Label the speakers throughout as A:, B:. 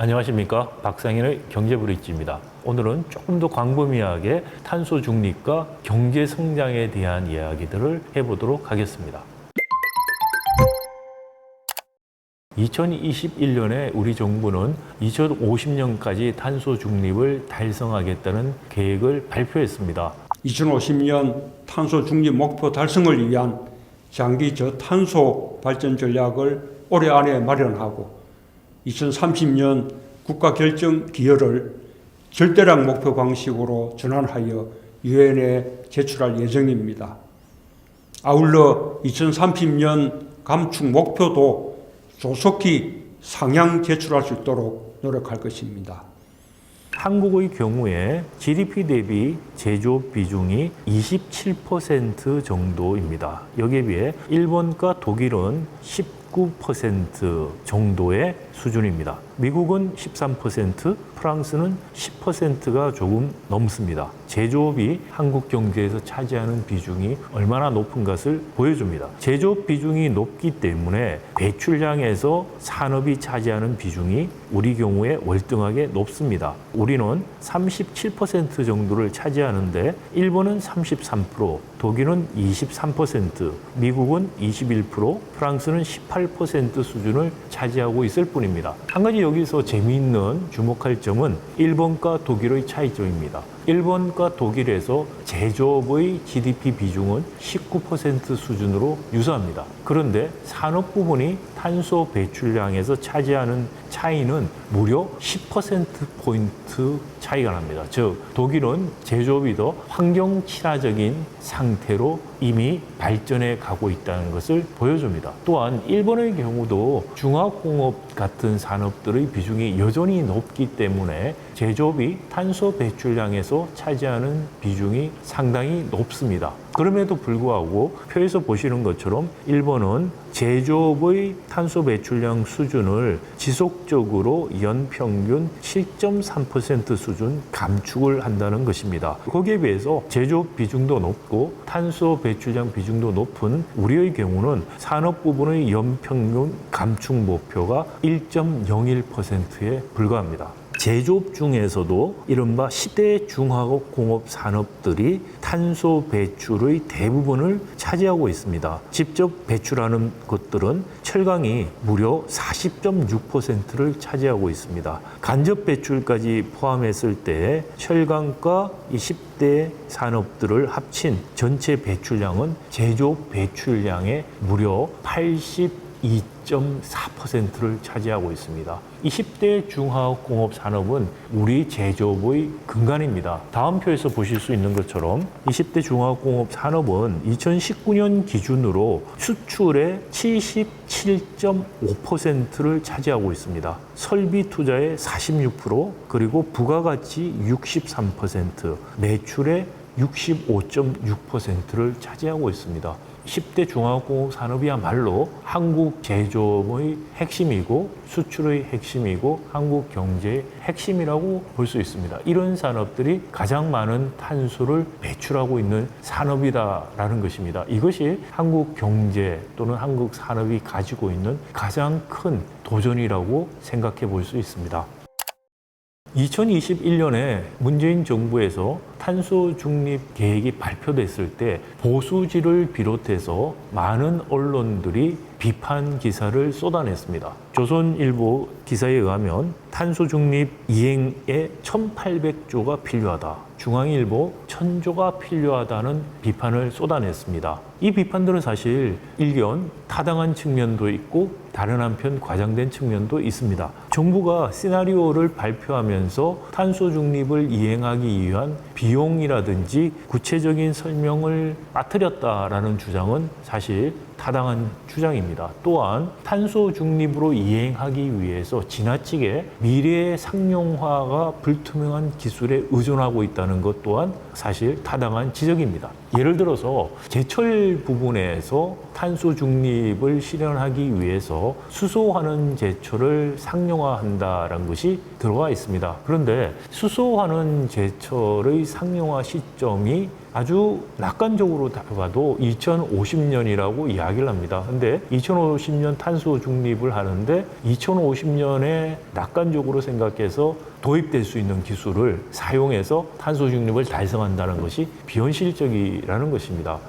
A: 안녕하십니까. 박상인의 경제브릿지입니다. 오늘은 조금 더 광범위하게 탄소 중립과 경제 성장에 대한 이야기들을 해보도록 하겠습니다. 2021년에 우리 정부는 2050년까지 탄소 중립을 달성하겠다는 계획을 발표했습니다.
B: 2050년 탄소 중립 목표 달성을 위한 장기 저탄소 발전 전략을 올해 안에 마련하고 2030년 국가 결정 기여를 절대량 목표 방식으로 전환하여 유엔에 제출할 예정입니다. 아울러 2030년 감축 목표도 조속히 상향 제출할 수 있도록 노력할 것입니다.
A: 한국의 경우에 GDP 대비 제조업 비중이 27% 정도입니다. 여기에 비해 일본과 독일은 19% 정도의 수준입니다. 미국은 13%, 프랑스는 10%가 조금 넘습니다. 제조업이 한국 경제에서 차지하는 비중이 얼마나 높은 것을 보여줍니다. 제조업 비중이 높기 때문에 배출량에서 산업이 차지하는 비중이 우리 경우에 월등하게 높습니다. 우리는 37% 정도를 차지하는데 일본은 33%, 독일은 23%, 미국은 21%, 프랑스는 18% 수준을 차지하고 있을 뿐입니다. 한 가지 여기서 재미있는 주목할 점은 일본과 독일의 차이점입니다. 일본과 독일에서 제조업의 GDP 비중은 19% 수준으로 유사합니다. 그런데 산업 부분이 탄소 배출량에서 차지하는 차이는 무려 10%포인트 차이가 납니다. 즉, 독일은 제조업이 더 환경 친화적인 상태로 이미 발전해 가고 있다는 것을 보여줍니다. 또한 일본의 경우도 중화공업 같은 산업들의 비중이 여전히 높기 때문에 제조업이 탄소 배출량에서 차지하는 비중이 상당히 높습니다. 그럼에도 불구하고 표에서 보시는 것처럼 일본은 제조업의 탄소 배출량 수준을 지속적으로 연평균 7.3% 수준 감축을 한다는 것입니다. 거기에 비해서 제조업 비중도 높고 탄소 배출량 비중도 높은 우리의 경우는 산업 부분의 연평균 감축 목표가 1.01%에 불과합니다. 제조업 중에서도 이른바 시대 중화국 공업 산업들이 탄소 배출의 대부분을 차지하고 있습니다. 직접 배출하는 것들은 철강이 무려 40.6%를 차지하고 있습니다. 간접 배출까지 포함했을 때 철강과 이 10대 산업들을 합친 전체 배출량은 제조업 배출량의 무려 82.4%를 차지하고 있습니다. 20대 중화공업 산업은 우리 제조업의 근간입니다. 다음 표에서 보실 수 있는 것처럼 20대 중화공업 산업은 2019년 기준으로 수출의 77.5%를 차지하고 있습니다. 설비 투자의 46%, 그리고 부가가치 63%, 매출의 65.6%를 차지하고 있습니다. 10대 중화공업 산업이야말로 한국 제조업의 핵심이고 수출의 핵심이고 한국 경제의 핵심이라고 볼 수 있습니다. 이런 산업들이 가장 많은 탄소를 배출하고 있는 산업이다라는 것입니다. 이것이 한국 경제 또는 한국 산업이 가지고 있는 가장 큰 도전이라고 생각해 볼 수 있습니다. 2021년에 문재인 정부에서 탄소 중립 계획이 발표됐을 때 보수지를 비롯해서 많은 언론들이 비판 기사를 쏟아냈습니다. 조선일보 기사에 의하면 탄소 중립 이행에 1,800조가 필요하다. 중앙일보 1,000조가 필요하다는 비판을 쏟아냈습니다. 이 비판들은 사실 일견 타당한 측면도 있고 다른 한편 과장된 측면도 있습니다. 정부가 시나리오를 발표하면서 탄소 중립을 이행하기 위한 비용이라든지 구체적인 설명을 빠뜨렸다라는 주장은 사실 타당한 주장입니다. 또한 탄소 중립으로 이행하기 위해서 지나치게 미래의 상용화가 불투명한 기술에 의존하고 있다는 것 또한 사실 타당한 지적입니다. 예를 들어서 제철 부분에서 탄소 중립을 실현하기 위해서 수소환원 제철을 상용화한다는 것이 들어가 있습니다. 그런데 수소환원 제철의 상용화 시점이 아주 낙관적으로 봐도 2050년이라고 이야기를 합니다. 근데 2050년 탄소 중립을 하는데 2050년에 낙관적으로 생각해서 도입될 수 있는 기술을 사용해서 탄소 중립을 달성한다는 것이 비현실적이라는 것입니다.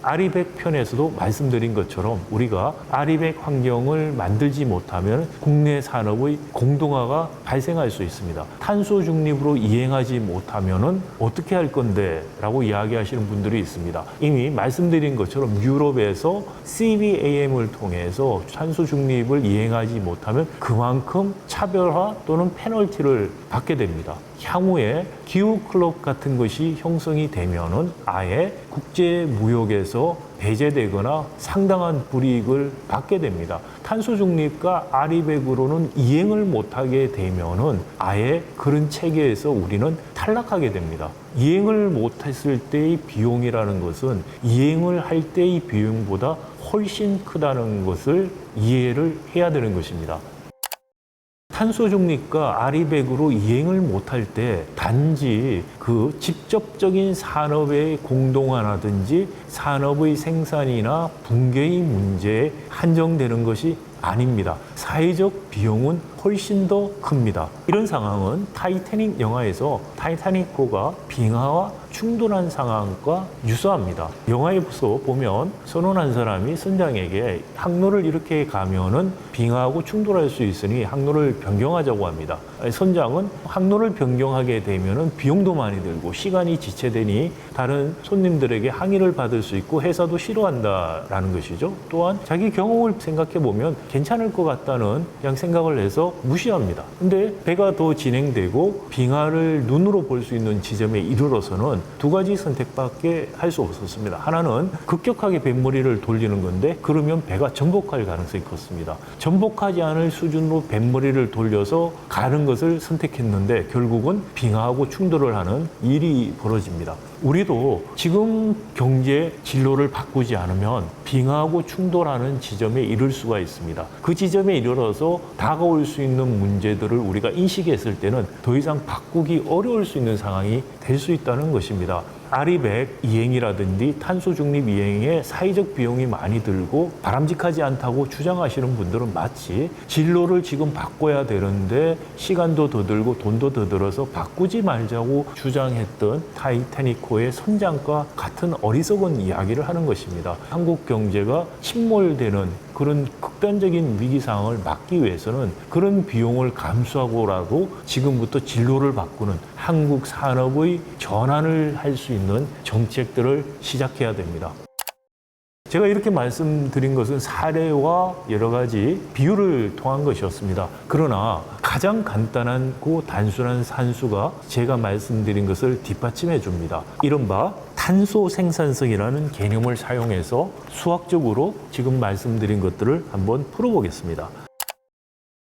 A: 아리백 편에서도 말씀드린 것처럼 우리가 아리백 환경을 만들지 못하면 국내 산업의 공동화가 발생할 수 있습니다. 탄소 중립으로 이행하지 못하면 어떻게 할 건데? 라고 이야기하시는 분들이 있습니다. 이미 말씀드린 것처럼 유럽에서 CBAM을 통해서 탄소 중립을 이행하지 못하면 그만큼 차별화 또는 페널티를 받게 됩니다. 향후에 기후 클럽 같은 것이 형성이 되면은 아예 국제 무역에서 배제되거나 상당한 불이익을 받게 됩니다. 탄소 중립과 아리백으로는 이행을 못하게 되면은 아예 그런 체계에서 우리는 탈락하게 됩니다. 이행을 못했을 때의 비용이라는 것은 이행을 할 때의 비용보다 훨씬 크다는 것을 이해를 해야 되는 것입니다. 탄소 중립과 아리백으로 이행을 못할 때 단지 그 직접적인 산업의 공동화라든지 산업의 생산이나 붕괴의 문제에 한정되는 것이 아닙니다. 사회적 비용은 훨씬 더 큽니다. 이런 상황은 타이타닉 영화에서 타이타닉호가 빙하와 충돌한 상황과 유사합니다. 영화에서 보면 선원 한 사람이 선장에게 항로를 이렇게 가면은 빙하하고 충돌할 수 있으니 항로를 변경하자고 합니다. 선장은 항로를 변경하게 되면은 비용도 많이 들고 시간이 지체되니 다른 손님들에게 항의를 받을 수 있고 회사도 싫어한다라는 것이죠. 또한 자기 경험을 생각해 보면 괜찮을 것 같다는 그냥 생각을 해서 무시합니다. 근데 배가 더 진행되고 빙하를 눈으로 볼 수 있는 지점에 이르러서는 두 가지 선택밖에 할 수 없었습니다. 하나는 급격하게 뱃머리를 돌리는 건데 그러면 배가 전복할 가능성이 컸습니다. 전복하지 않을 수준으로 뱃머리를 돌려서 가는 것을 선택했는데 결국은 빙하하고 충돌을 하는 일이 벌어집니다. 우리도 지금 경제 진로를 바꾸지 않으면 빙하하고 충돌하는 지점에 이를 수가 있습니다. 그 지점에 이르러서 다가올 수 있는 문제들을 우리가 인식했을 때는 더 이상 바꾸기 어려울 수 있는 상황이 될 수 있다는 것입니다. 아리백 이행이라든지 탄소 중립 이행에 사회적 비용이 많이 들고 바람직하지 않다고 주장하시는 분들은 마치 진로를 지금 바꿔야 되는데 시간도 더 들고 돈도 더 들어서 바꾸지 말자고 주장했던 타이타닉호의 선장과 같은 어리석은 이야기를 하는 것입니다. 한국 경제가 침몰되는 그런 극단적인 위기 상황을 막기 위해서는 그런 비용을 감수하고라도 지금부터 진로를 바꾸는 한국 산업의 전환을 할 수 있는 정책들을 시작해야 됩니다. 제가 이렇게 말씀드린 것은 사례와 여러 가지 비유를 통한 것이었습니다. 그러나 가장 간단하고 단순한 산수가 제가 말씀드린 것을 뒷받침해 줍니다. 이른바 탄소 생산성이라는 개념을 사용해서 수학적으로 지금 말씀드린 것들을 한번 풀어보겠습니다.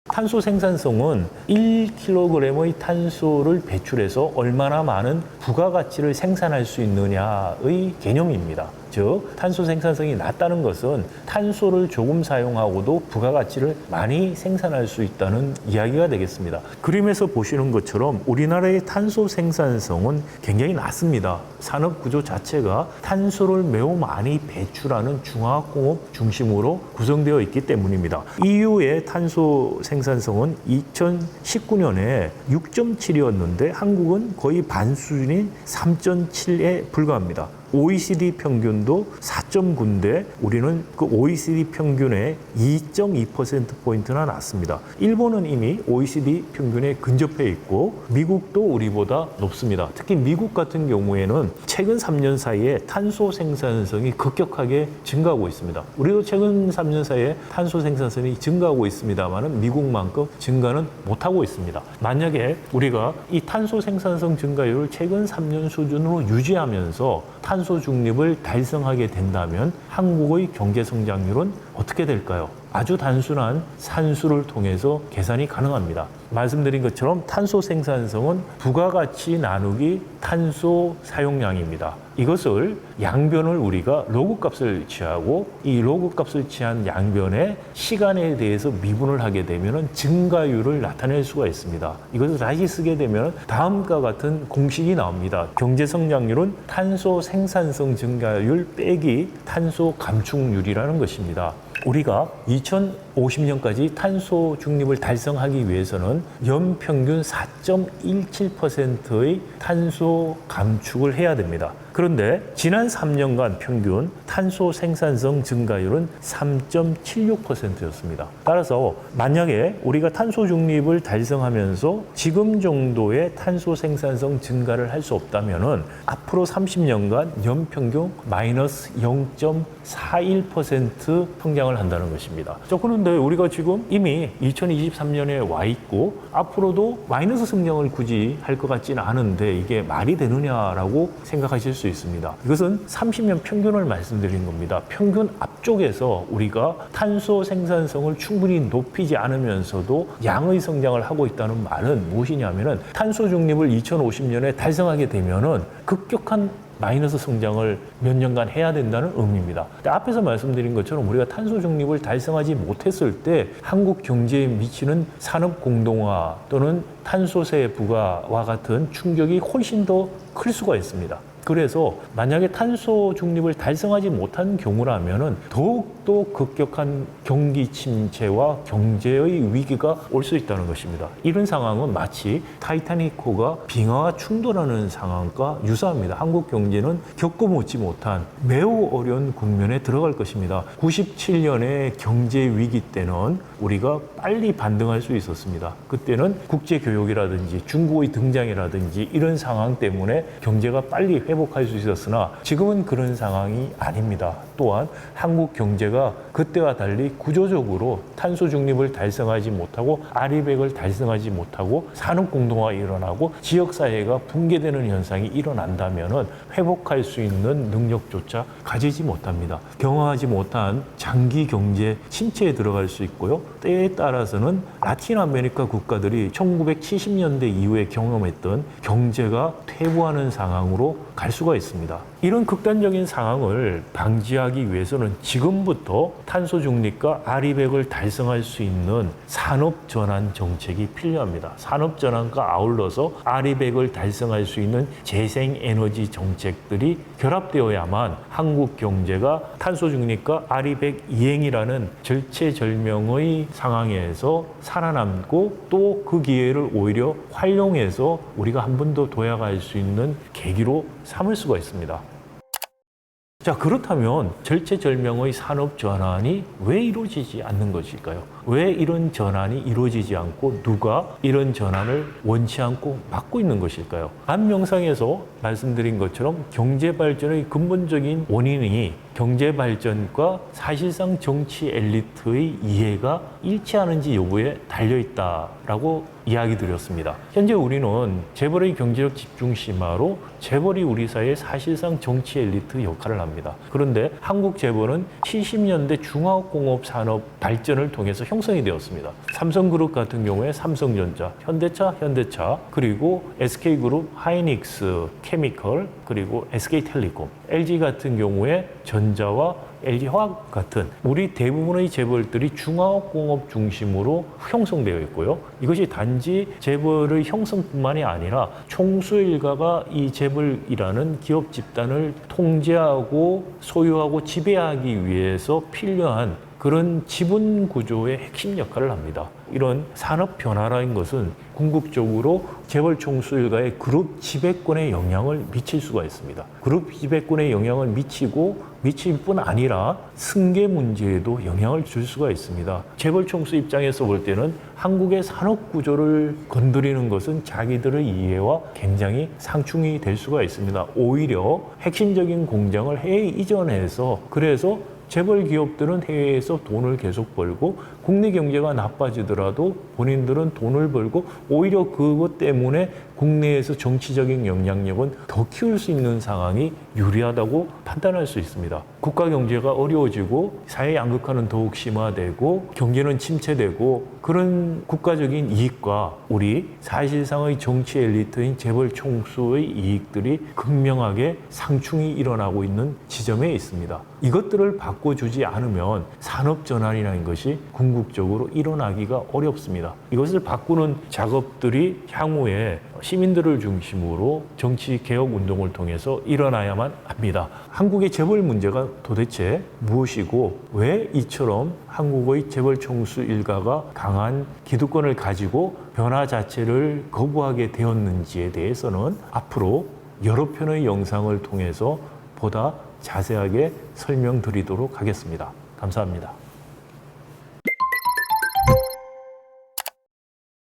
A: 탄소 생산성은 1kg의 탄소를 배출해서 얼마나 많은 부가가치를 생산할 수 있느냐의 개념입니다. 즉, 탄소 생산성이 낮다는 것은 탄소를 조금 사용하고도 부가가치를 많이 생산할 수 있다는 이야기가 되겠습니다. 그림에서 보시는 것처럼 우리나라의 탄소 생산성은 굉장히 낮습니다. 산업 구조 자체가 탄소를 매우 많이 배출하는 중화학공업 중심으로 구성되어 있기 때문입니다. EU의 탄소 생산성은 2019년에 6.7이었는데 한국은 거의 반 수준인 3.7에 불과합니다. OECD 평균도 4.9인데 우리는 그 OECD 평균의 2.2%포인트나 낮습니다. 일본은 이미 OECD 평균에 근접해 있고 미국도 우리보다 높습니다. 특히 미국 같은 경우에는 최근 3년 사이에 탄소 생산성이 급격하게 증가하고 있습니다. 우리도 최근 3년 사이에 탄소 생산성이 증가하고 있습니다만 미국만큼 증가는 못하고 있습니다. 만약에 우리가 이 탄소 생산성 증가율을 최근 3년 수준으로 유지하면서 탄소 중립을 달성하게 된다면 한국의 경제 성장률은 어떻게 될까요? 아주 단순한 산수를 통해서 계산이 가능합니다. 말씀드린 것처럼 탄소 생산성은 부가가치 나누기 탄소 사용량입니다. 이것을 양변을 우리가 로그 값을 취하고 이 로그 값을 취한 양변의 시간에 대해서 미분을 하게 되면 증가율을 나타낼 수가 있습니다. 이것을 다시 쓰게 되면 다음과 같은 공식이 나옵니다. 경제 성장률은 탄소 생산성 증가율 빼기 탄소 감축률이라는 것입니다. 우리가 2050년까지 탄소 중립을 달성하기 위해서는 연평균 4.17%의 탄소 감축을 해야 됩니다. 그런데 지난 3년간 평균 탄소 생산성 증가율은 3.76%였습니다. 따라서 만약에 우리가 탄소 중립을 달성하면서 지금 정도의 탄소 생산성 증가를 할 수 없다면은 앞으로 30년간 연평균 마이너스 0.41% 성장을 한다는 것입니다. 자, 그런데 우리가 지금 이미 2023년에 와 있고 앞으로도 마이너스 성장을 굳이 할 것 같지는 않은데 이게 말이 되느냐라고 생각하실 수 있습니다. 이것은 30년 평균을 말씀드린 겁니다. 평균 앞쪽에서 우리가 탄소 생산성을 충분히 높이지 않으면서도 양의 성장을 하고 있다는 말은 무엇이냐면은 탄소 중립을 2050년에 달성하게 되면은 급격한 마이너스 성장을 몇 년간 해야 된다는 의미입니다. 앞에서 말씀드린 것처럼 우리가 탄소 중립을 달성하지 못했을 때 한국 경제에 미치는 산업 공동화 또는 탄소세 부과와 같은 충격이 훨씬 더 클 수가 있습니다. 그래서 만약에 탄소 중립을 달성하지 못한 경우라면은 더욱더 급격한 경기 침체와 경제의 위기가 올 수 있다는 것입니다. 이런 상황은 마치 타이타닉호가 빙하와 충돌하는 상황과 유사합니다. 한국 경제는 겪어보지 못한 매우 어려운 국면에 들어갈 것입니다. 97년의 경제 위기 때는 우리가 빨리 반등할 수 있었습니다. 그때는 국제교역이라든지 중국의 등장이라든지 이런 상황 때문에 경제가 빨리 회복할 수 있었으나 지금은 그런 상황이 아닙니다. 또한 한국 경제가 그때와 달리 구조적으로 탄소 중립을 달성하지 못하고 아리백을 달성하지 못하고 산업 공동화가 일어나고 지역사회가 붕괴되는 현상이 일어난다면 회복할 수 있는 능력조차 가지지 못합니다. 경험하지 못한 장기 경제 침체에 들어갈 수 있고요. 때에 따라서는 라틴 아메리카 국가들이 1970년대 이후에 경험했던 경제가 퇴보하는 상황으로 갈 수가 있습니다. 이런 극단적인 상황을 방지하기 위해서는 지금부터 탄소 중립과 아리백을 달성할 수 있는 산업 전환 정책이 필요합니다. 산업 전환과 아울러서 아리백을 달성할 수 있는 재생 에너지 정책들이 결합되어야만 한국 경제가 탄소 중립과 아리백 이행이라는 절체절명의 상황에서 살아남고 또 그 기회를 오히려 활용해서 우리가 한 번 더 도약할 수 있는 계기로 삼을 수가 있습니다. 자, 그렇다면 절체절명의 산업 전환이 왜 이루어지지 않는 것일까요? 왜 이런 전환이 이루어지지 않고 누가 이런 전환을 원치 않고 막고 있는 것일까요? 앞 영상에서 말씀드린 것처럼 경제발전의 근본적인 원인이 경제발전과 사실상 정치 엘리트의 이해가 일치하는지 여부에 달려있다라고 이야기 드렸습니다. 현재 우리는 재벌의 경제력 집중 심화로 재벌이 우리 사회의 사실상 정치 엘리트 역할을 합니다. 그런데 한국 재벌은 70년대 중화공업 산업 발전을 통해서 형성이 되었습니다. 삼성그룹 같은 경우에 삼성전자, 현대차, 그리고 SK그룹, 하이닉스, 케미컬, 그리고 SK텔레콤, LG 같은 경우에 전자와 LG화학 같은 우리 대부분의 재벌들이 중화공업 중심으로 형성되어 있고요. 이것이 단지 재벌의 형성뿐만이 아니라 총수 일가가 이 재벌이라는 기업 집단을 통제하고 소유하고 지배하기 위해서 필요한 그런 지분 구조의 핵심 역할을 합니다. 이런 산업 변화라는 것은 궁극적으로 재벌 총수 일가의 그룹 지배권에 영향을 미칠 수가 있습니다. 그룹 지배권에 영향을 미칠 뿐 아니라 승계 문제에도 영향을 줄 수가 있습니다. 재벌 총수 입장에서 볼 때는 한국의 산업 구조를 건드리는 것은 자기들의 이해와 굉장히 상충이 될 수가 있습니다. 오히려 핵심적인 공장을 해외에 이전해서 그래서 재벌 기업들은 해외에서 돈을 계속 벌고 국내 경제가 나빠지더라도 본인들은 돈을 벌고 오히려 그것 때문에 국내에서 정치적인 영향력은 더 키울 수 있는 상황이 유리하다고 판단할 수 있습니다. 국가 경제가 어려워지고 사회 양극화는 더욱 심화되고 경제는 침체되고 그런 국가적인 이익과 우리 사실상의 정치 엘리트인 재벌 총수의 이익들이 극명하게 상충이 일어나고 있는 지점에 있습니다. 이것들을 바꿔주지 않으면 산업 전환이라는 것이 궁극적으로 일어나기가 어렵습니다. 이것을 바꾸는 작업들이 향후에 시민들을 중심으로 정치 개혁 운동을 통해서 일어나야만 합니다. 한국의 재벌 문제가 도대체 무엇이고 왜 이처럼 한국의 재벌 총수 일가가 강한 기득권을 가지고 변화 자체를 거부하게 되었는지에 대해서는 앞으로 여러 편의 영상을 통해서 보다 자세하게 설명드리도록 하겠습니다. 감사합니다.